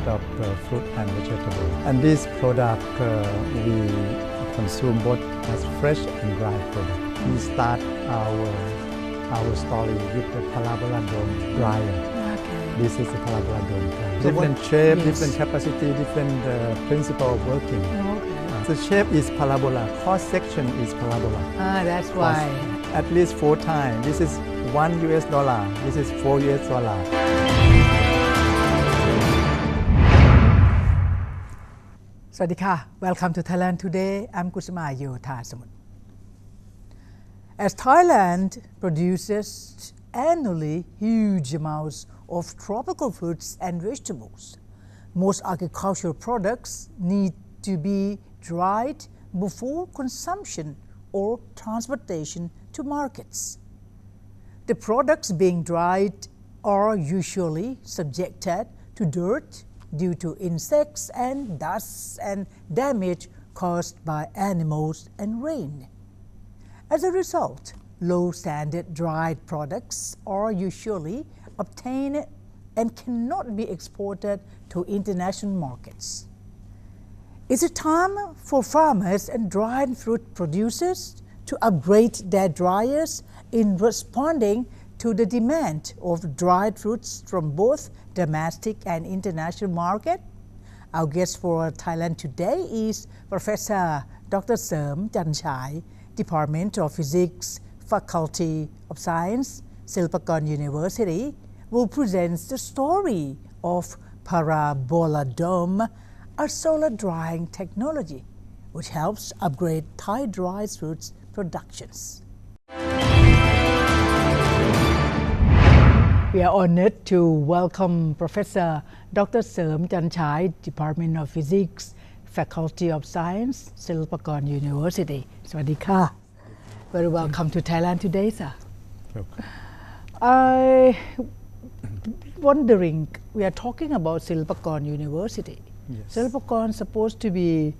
of fruit and vegetable. And this product we consume both as fresh and dry product. We start our story with the parabola dome dryer. Okay. This is the parabola dome dryer. So Different shape, yes. different capacity, different principle of working. Okay. The shape is parabola, cross section is parabola. That's why. At least 4 times. This is $1, this is $4. Swadika, welcome to Thailand Today. I'm Kusuma Yotasamut. As Thailand produces annually huge amounts of tropical fruits and vegetables, most agricultural products need to be dried before consumption or transportation to markets. The products being dried are usually subjected to dirt due to insects and dust and damage caused by animals and rain. As a result, low standard dried products are usually obtained and cannot be exported to international markets. It's a time for farmers and dried fruit producers to upgrade their dryers in responding to the demand of dried fruits from both domestic and international market. Our guest for Thailand Today is Professor Dr. Serm Janjai, Department of Physics, Faculty of Science, Silpakorn University, who presents the story of Parabola Dome, a solar drying technology which helps upgrade Thai dried fruits productions. We are honored to welcome Professor Dr. Serm Janjai, Department of Physics, Faculty of Science, Silpakorn University. Swadika. Very welcome to Thailand Today, sir. I wondering, we are talking about Silpakorn University. Yes. Silpakorn supposed to be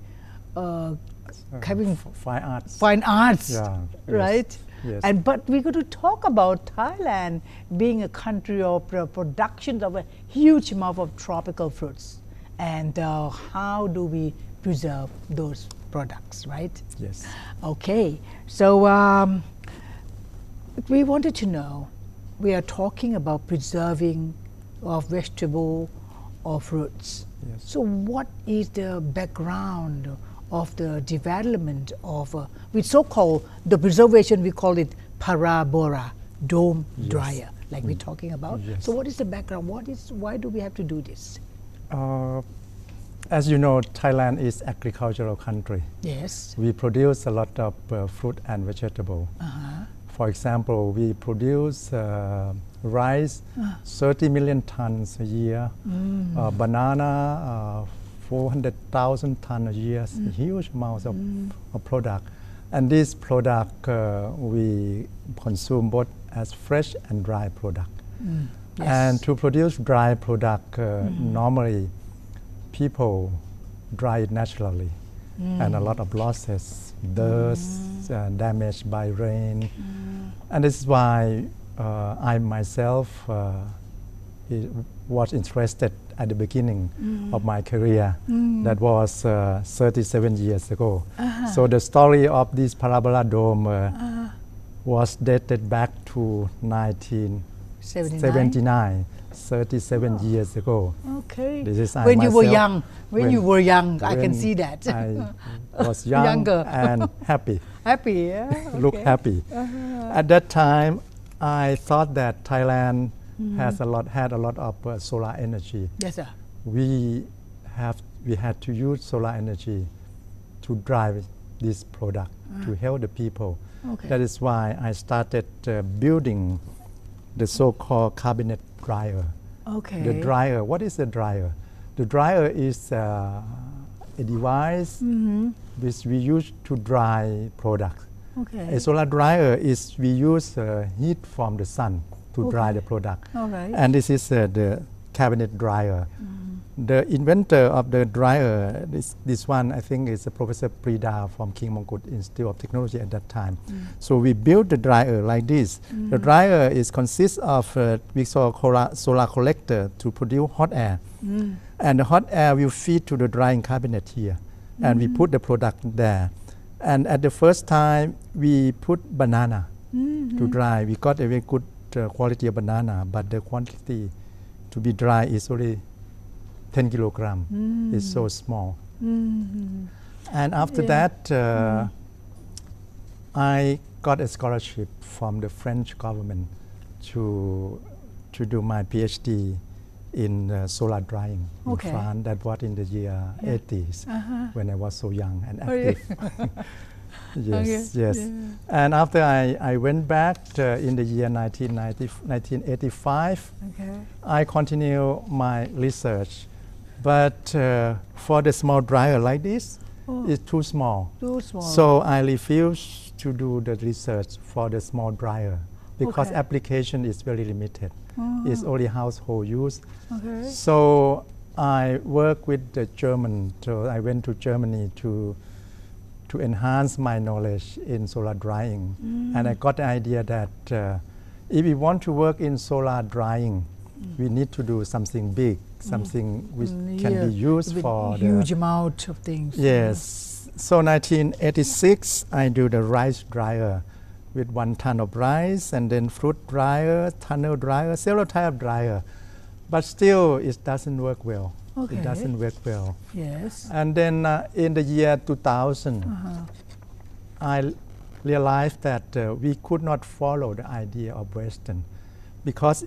having fine arts. Yeah, yes, right? Yes. But we're going to talk about Thailand being a country of production of a huge amount of tropical fruits, and how do we preserve those products, right? Yes. Okay, so we wanted to know, we are talking about preserving of vegetable or fruits. Yes. So what is the background of the development of, with so-called, the preservation, we call it parabola dome dryer, like we're talking about. Yes. So what is the background? Why do we have to do this? As you know, Thailand is agricultural country. Yes. We produce a lot of fruit and vegetable. For example, we produce rice, 30 million tons a year, banana, 400,000 tons a year, huge amounts of product. And this product we consume both as fresh and dry product. Yes. And to produce dry product, normally people dry it naturally, and a lot of losses, dust, damage by rain. And this is why I myself was interested at the beginning of my career. That was 37 years ago. So the story of this parabola dome was dated back to 1979, 37 years ago. Okay. This is when you were myself, young, when you were young, I can see that. I was young Younger. and happy. Happy, yeah. Look happy. At that time, I thought that Thailand had a lot of solar energy. Yes, sir. We had to use solar energy to drive this product to help the people. Okay. That is why I started building the so-called cabinet dryer. Okay. The dryer, what is a dryer? The dryer is a device which we use to dry products. Okay. A solar dryer is we use heat from the sun to dry the product. All right. And this is the cabinet dryer. The inventor of the dryer, this one I think is Professor Prida from King Mongkut Institute of Technology at that time. So we built the dryer like this. The dryer consists of we saw solar collector to produce hot air, and the hot air will feed to the drying cabinet here, and we put the product there. And at the first time we put banana to dry. We got a very good quality of banana, but the quantity to be dry is only 10 kilogram. It's so small. And after that, I got a scholarship from the French government to do my PhD in solar drying in France. That was in the year 80s when I was so young and active. Yes. And after I went back in the year 1985, I continue my research. But for the small dryer like this, it's too small. So I refuse to do the research for the small dryer because application is very limited. It's only household use. So I work with the German. So I went to Germany to enhance my knowledge in solar drying. And I got the idea that if we want to work in solar drying, we need to do something big, something which can be used for a huge amount of things. Yes. So 1986, I do the rice dryer with 1 ton of rice, and then fruit dryer, tunnel dryer, several types of dryer. But still, it doesn't work well. It doesn't work well. Yes. And then in the year 2000, I realized that we could not follow the idea of Western, because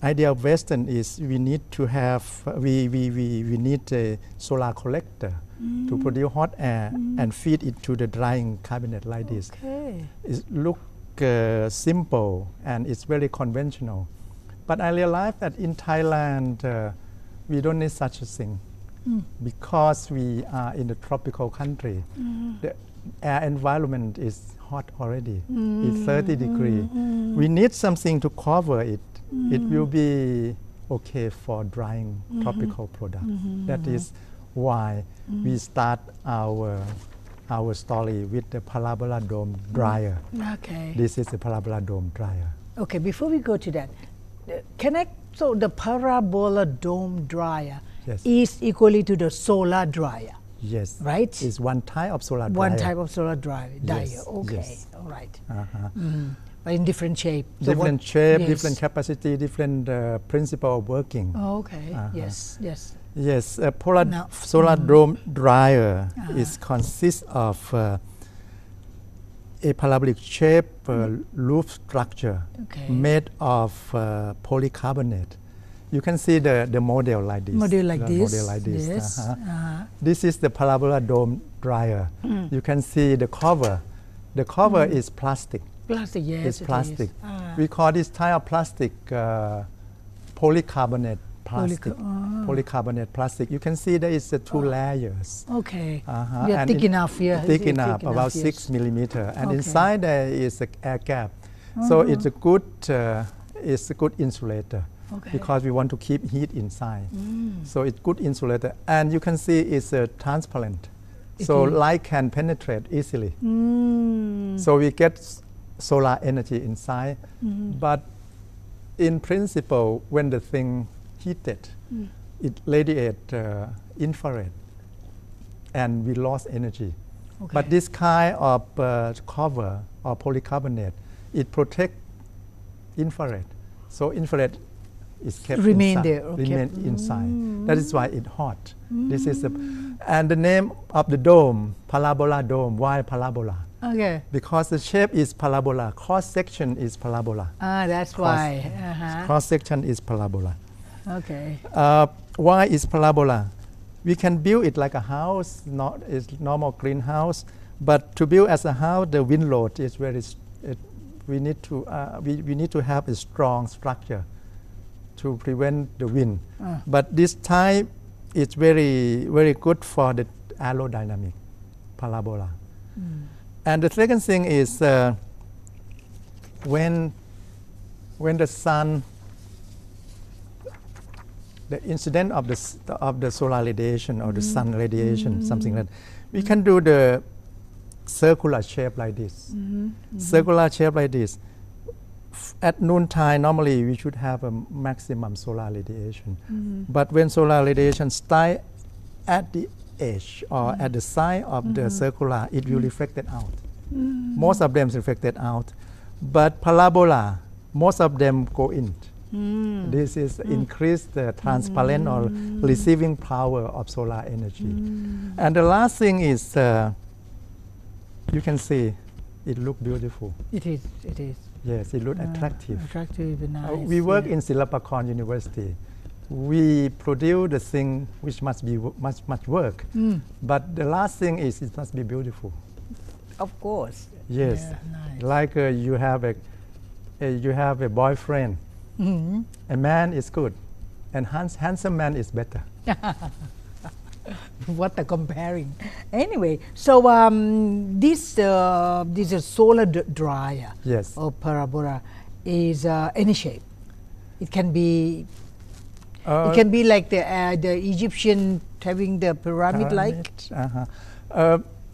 idea of Western is we need to have we need a solar collector to produce hot air and feed it to the drying cabinet like this. It looks simple and it's very conventional. But I realized that in Thailand we don't need such a thing because we are in a tropical country. The air environment is hot already. It's 30 degrees. We need something to cover it. It will be okay for drying tropical product. That is why we start our story with the parabola dome dryer. This is the parabola dome dryer. Okay, before we go to that, so the parabola dome dryer is equally to the solar dryer. Yes. Right? It's one type of solar dryer. One type of solar dryer. Okay. All right. But in different shape. Different shape, different capacity, different principle of working. Yes. Yes, a solar dome dryer consists of a parabolic shape roof structure made of polycarbonate. You can see the model like this. Model like this. Yes. This is the parabola dome dryer. You can see the cover. The cover is plastic. Plastic, yes. It's plastic. We call this type of plastic polycarbonate plastic. Polycarbonate plastic. You can see there is 2 layers. They're thick enough here. Thick enough, about 6 millimeter. And inside there is an air gap. So it's a good insulator. Because we want to keep heat inside. So it's good insulator. And you can see it's transparent. So light can penetrate easily. So we get solar energy inside. But in principle, when the thing heated, it radiates infrared. And we lost energy. But this kind of cover or polycarbonate, it protects infrared. So infrared is kept remain inside. That is why it's hot. This is and the name of the dome, parabola dome. Why parabola? Because the shape is parabola. Cross section is parabola. That's why. Cross section is parabola. Why is parabola? We can build it like a house, not a normal greenhouse. But to build as a house, the wind load is very. We need to have a strong structure to prevent the wind. But this type is very, very good for the aerodynamic parabola. And the second thing is when the sun the incident of the solar radiation or the sun radiation, something like that. We can do the circular shape like this. Circular shape like this. At noontime, normally we should have a maximum solar radiation. But when solar radiation starts at the edge or at the side of the circular, it will reflect it out. Most of them reflected out. But parabola, most of them go in. This is increase the transparent or receiving power of solar energy. And the last thing is, you can see, it looks beautiful. It is. Yes, it looks attractive. Attractive and nice. We work in Silpakorn University. We produce the thing which must be much work. But the last thing is it must be beautiful. Of course. Yes, nice. Like you have a boyfriend. A man is good, and handsome man is better. What a comparing. Anyway, so this is solar dryer. Yes. Or parabola is any shape. It can be. It can be like the Egyptian having the pyramid like.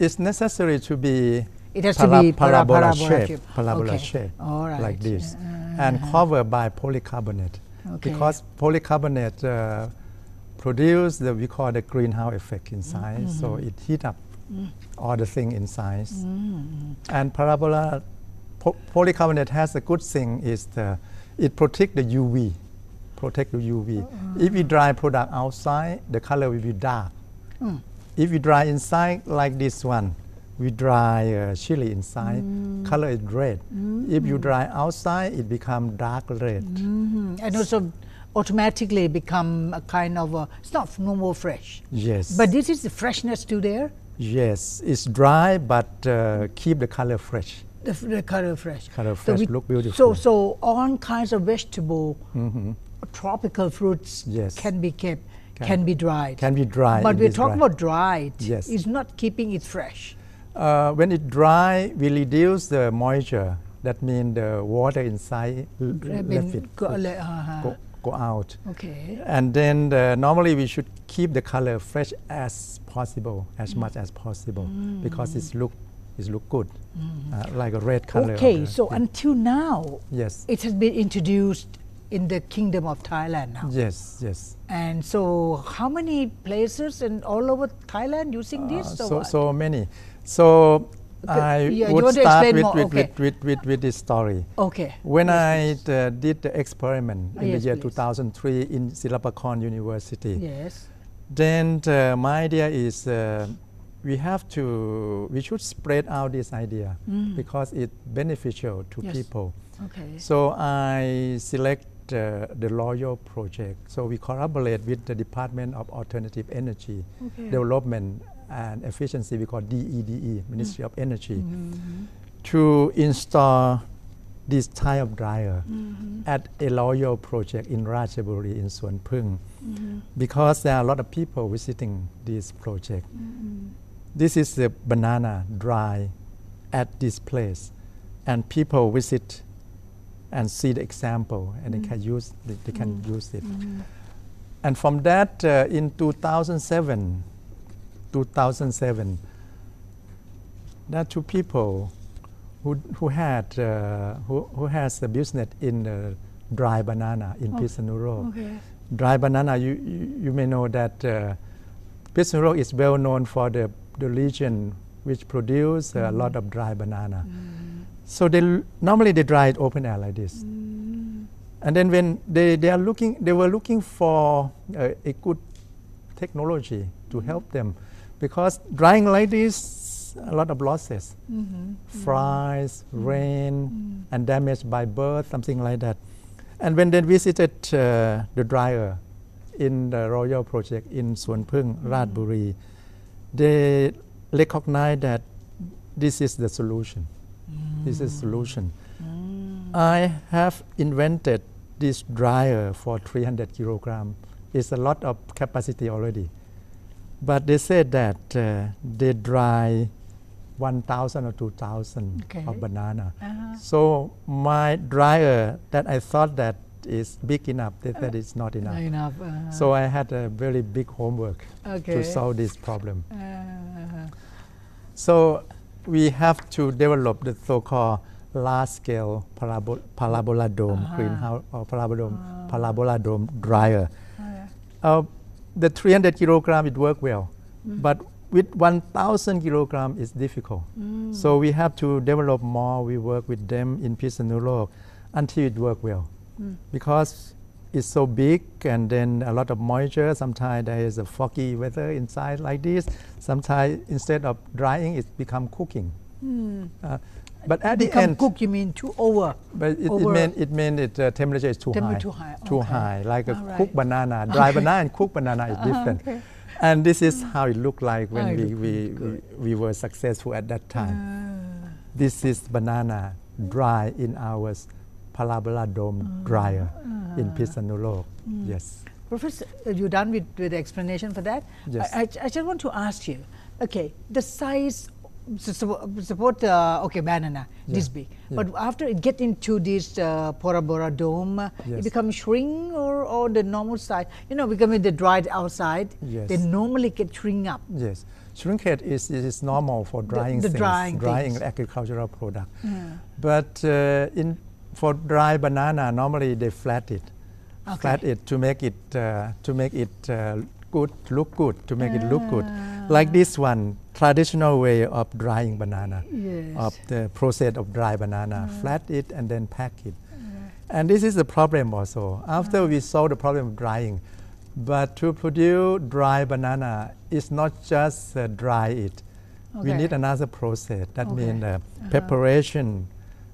It's necessary to be. It has to be parabola shape. Okay. Shape. All right. Like this, and covered by polycarbonate. Okay. Because polycarbonate produce we call the greenhouse effect inside, so it heat up all the thing inside. And polycarbonate has a good thing is it protect the UV. If we dry product outside, the color will be dark. If we dry inside like this one, we dry chili inside, color is red. If you dry outside, it become dark red. And also automatically become a kind of it's not no more fresh. Yes. But this is the freshness to there. Yes, it's dry but keep the color fresh. The color fresh. Color fresh, look beautiful. So all kinds of vegetable, tropical fruits can be kept, can be dried. Can be dried. But we're talking about dried. Yes. It's not keeping it fresh. When it dry, we reduce the moisture. That means the water inside left it go out. Okay. And then normally we should keep the color fresh as possible, as much as possible, because it look good, like a red color. Okay, so until now, yes, it has been introduced in the Kingdom of Thailand now. Yes, yes. And so, how many places and all over Thailand using this? So many. So I would start with this story. Okay. When I did the experiment in the year please. 2003 in Silpakorn University, yes, then my idea is we should spread out this idea because it's beneficial to people. Okay. So I select the Royal project. So we collaborate with the Department of Alternative Energy Development and Efficiency, we call DEDE, Ministry of Energy, to install this type of dryer at a Royal project in Ratchaburi in Suan Phung, because there are a lot of people visiting this project. This is the banana dry at this place, and people visit and see the example, and they can use it. And from that, in 2007, there are two people who has a business in dry banana in Pisanuro. Okay. Dry banana, you may know that Pisanuro is well known for the region which produce a lot of dry banana. So normally they dry it open air like this. And then when they were looking for a good technology to help them, because drying like this, a lot of losses, flies, rain, and damage by bird, something like that. And when they visited the dryer in the Royal Project in Suan Phung, Ratburi, they recognized that this is the solution. This is the solution. I have invented this dryer for 300 kilograms. It's a lot of capacity already. But they said that they dry 1,000 or 2,000 of banana. So my dryer that I thought that is big enough. They said it's not enough. Enough. So I had a very big homework to solve this problem. So we have to develop the so-called large-scale parabola dome greenhouse or parabola dome dryer. The 300 kilogram it worked well, but with 1,000 kilogram it's difficult. So we have to develop more. We work with them in Pisanurok until it worked well, because it's so big and then a lot of moisture. Sometimes there is a foggy weather inside like this. Sometimes instead of drying, it become cooking. But at the end, cook, you mean too over? But it means the temperature is too high. Too high, like a cooked banana. Dry banana and cooked banana is different. And this is how it looked like when we were successful at that time. This is banana dry in our parabola dome dryer in Pisanurok. Yes. Professor, are you done with the explanation for that? Yes. I just want to ask you, okay, the size, suppose, okay, banana, this big. But after it get into this parabola dome, it becomes shrink or the normal size? You know, because when they dried outside, they normally get shrink up. Yes. Shrinkage is normal for drying things, drying agricultural product. But for dry banana, normally they flat it. Flat it to make it good, look good, to make it look good. Like this one, traditional way of drying banana, of the process of dry banana, flat it and then pack it. And this is the problem also. After we solve the problem of drying, but to produce dry banana, it's not just dry it. We need another process. That means preparation.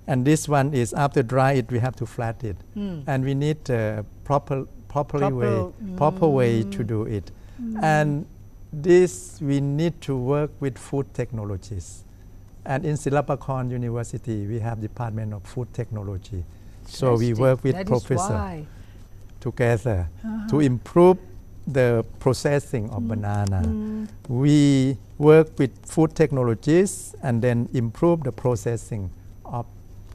And this one is after dry it, we have to flat it. And we need proper way to do it. And this we need to work with food technologies. And in Silpakorn University, we have Department of Food Technology. So we work with professors together to improve the processing of banana. We work with food technologies and then improve the processing of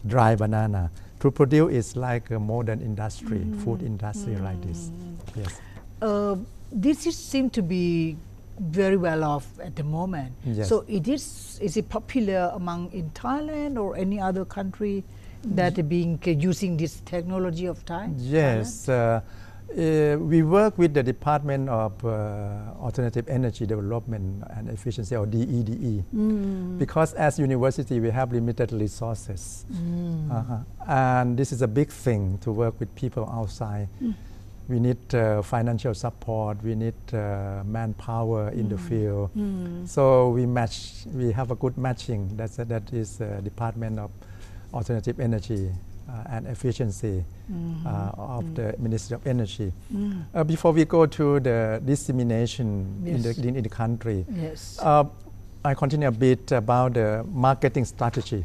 dry banana to produce is like a modern industry, food industry like this. Yes. This seems to be very well off at the moment. Yes. So is it popular among in Thailand or any other country that are being using this technology of Thai? Yes. We work with the Department of Alternative Energy Development and Efficiency, or DEDE, because as university we have limited resources. And this is a big thing to work with people outside. We need financial support, we need manpower in the field. So we have a good matching. That is Department of Alternative Energy and Efficiency of the Ministry of Energy. Before we go to the dissemination in the country, I continue a bit about the marketing strategy.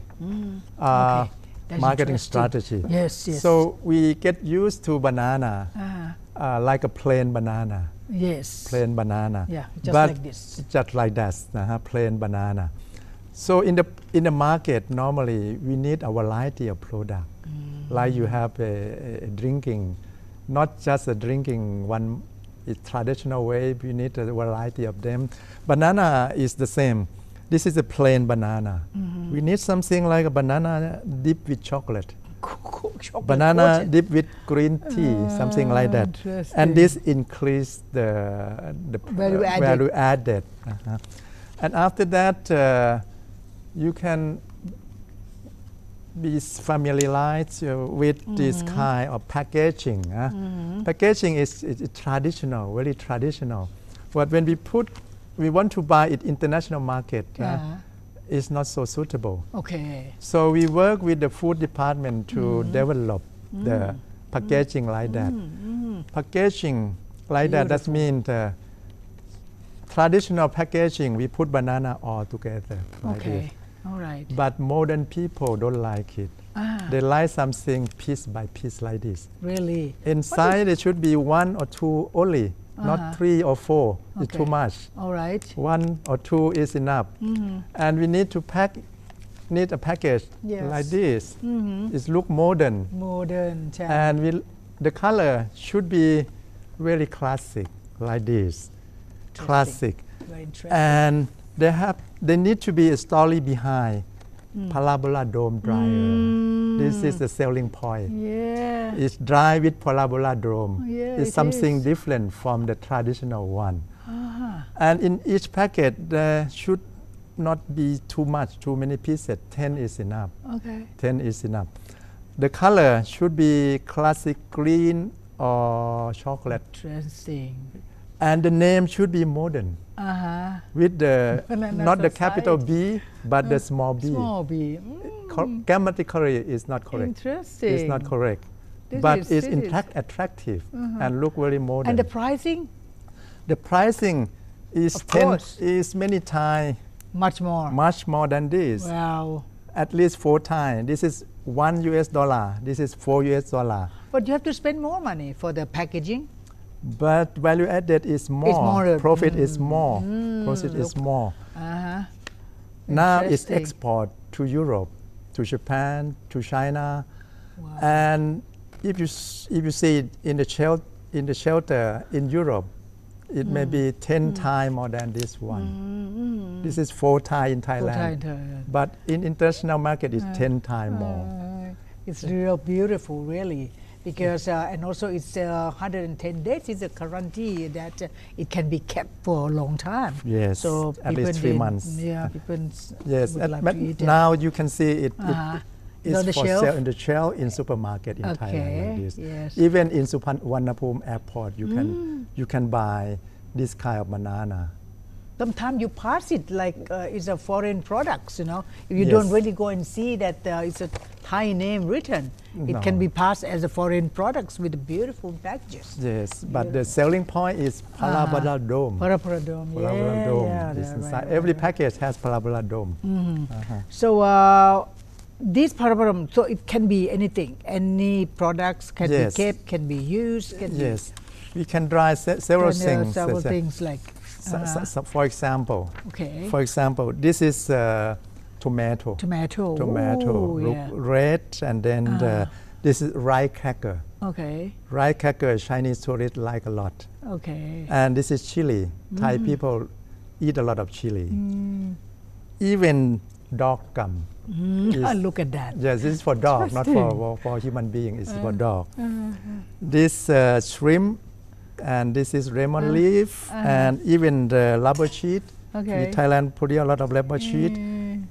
Marketing strategy. Yes. So we get used to banana like a plain banana. Yes. Plain banana. Yeah, just like this. Just like that, plain banana. So in the market, normally we need a variety of product. Like you have a drinking, not just a drinking one traditional way. We need a variety of them. Banana is the same. This is a plain banana. We need something like a banana dipped with chocolate. Banana dipped with green tea, something like that. And this increase the value added. And after that, you can be familiarized with this kind of packaging. Packaging is traditional, very traditional. But when we want to buy it international market, it's not so suitable. Okay. So we work with the food department to develop the packaging like that. Packaging like that means traditional packaging, we put banana all together. Like this. All right. But modern people don't like it. They like something piece by piece like this. Really? Inside it should be 1 or 2 only, not 3 or 4. It's too much. All right. 1 or 2 is enough. And we need to need a package like this. It look modern. Modern. And The color should be very classic, like this. Classic. Very interesting. And they need to be a story behind. Parabola dome dryer. This is the selling point. Yeah. It's dry with parabola dome. Yeah, It's it something is. different from the traditional one. And in each packet, there should not be too many pieces. 10 is enough. Okay. 10 is enough. The color should be classic green or chocolate. Interesting. And the name should be modern. With the Banana not the Society. capital B, but the small b. Small b. Grammatically is not correct. Interesting. It's not correct. But it's in fact attractive and look very modern. And the pricing? The pricing is Of course. is many times Much more. much more than this. Wow. At least 4 times. This is $1. This is $4. But you have to spend more money for the packaging. But value added is more. more, Profit is more. Profit is more. Now it's Interesting. export to Europe, to Japan, to China, Wow. and if you see it in the shelter in Europe, it may be 10 times more than this one. This is 4 times in Thailand, but in international market it's 10 times more. It's real beautiful, really, because and also it's 110 days is a guarantee that it can be kept for a long time. Yes, so at least 3 months. Yeah, people Yes, would like but to eat it. now you can see it. It's on the for shelf? sale in the shelf in supermarket in Thailand like this. Yes. Even in Suvarnabhumi airport, you can buy this kind of banana. Sometimes you pass it like it's a foreign products, you know. If you Yes. don't really go and see that it's a Thai name written, it can No. be passed as a foreign products with beautiful packages. Yes, but the selling point is parabola dome. Parabola dome, Parabola yeah, dome yeah, is yeah, inside. right, Every right. package has parabola dome. So this parabola, so it can be anything. Any products can Yes. be kept, can be used, can Yes, we can dry several be things. several things like. For example, Okay. this is tomato. Tomato. Tomato, Ooh, look yeah. red, and then this is rice cracker. Okay. Rice cracker, Chinese tourists like a lot. Okay. And this is chili. Thai people eat a lot of chili. Even dog gum. Look at that. Yes, this is for dog, not for human being. It's for dog. This shrimp, and this is lemon leaf, and even the rubber sheet. Okay. Thailand produce a lot of rubber sheet.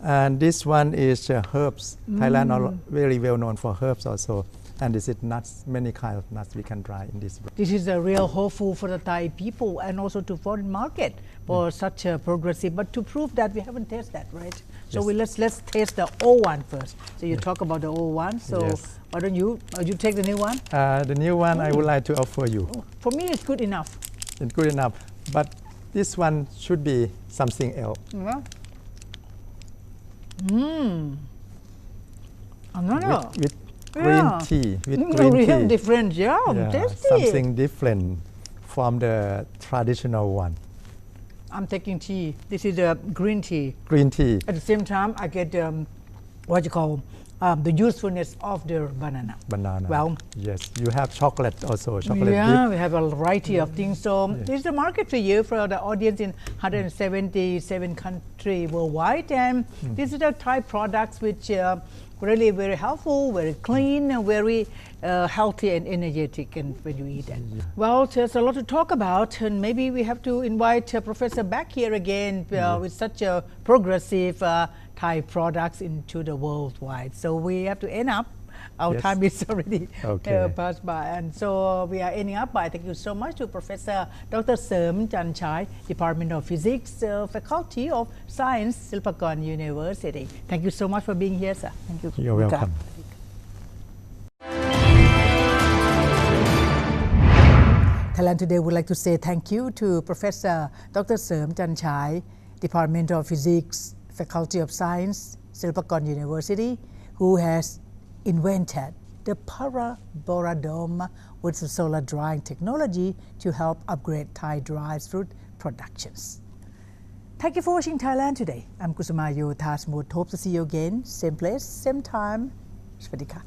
And this one is herbs. Thailand are very well known for herbs also. And this is nuts, many kinds of nuts we can dry in this. This is a real hopeful for the Thai people and also to foreign market for such a progressive. But to prove that, we haven't tasted that, right? So Yes. let's taste the old one first. So you talk about the old one. So Yes. why don't you take the new one? The new one I would like to offer you. For me, it's good enough. It's good enough, but this one should be something else. Yeah. Another. With green Yeah. tea, with Mm, green real tea. different, yeah, Yeah, tasty. something different from the traditional one. I'm taking tea. This is a green tea. Green tea. At the same time, I get what you call the usefulness of the banana. Banana. Well, yes, you have chocolate also, chocolate yeah, dip. we have a variety of things. So there's a market for you for the audience in 177 countries worldwide. And these are the Thai products which really very helpful, very clean, and very healthy and energetic and when you eat it. Well, there's a lot to talk about, and maybe we have to invite Professor back here again with such a progressive Thai products into the worldwide. So we have to end up. Our Yes. time is already Okay. passed by, and so we are ending up by thank you so much to Professor Dr. Serm Janjai, Department of Physics, Faculty of Science, Silpakorn University. Thank you so much for being here, sir. Thank you. You're welcome. Thailand Today would like to say thank you to Professor Dr. Serm Janjai, Department of Physics, Faculty of Science, Silpakorn University, who has invented the parabola dome with the solar drying technology to help upgrade Thai dried fruit productions. Thank you for watching Thailand Today. I'm Kusuma Yotha Smooth. Hope to see you again. Same place, same time. Swadika.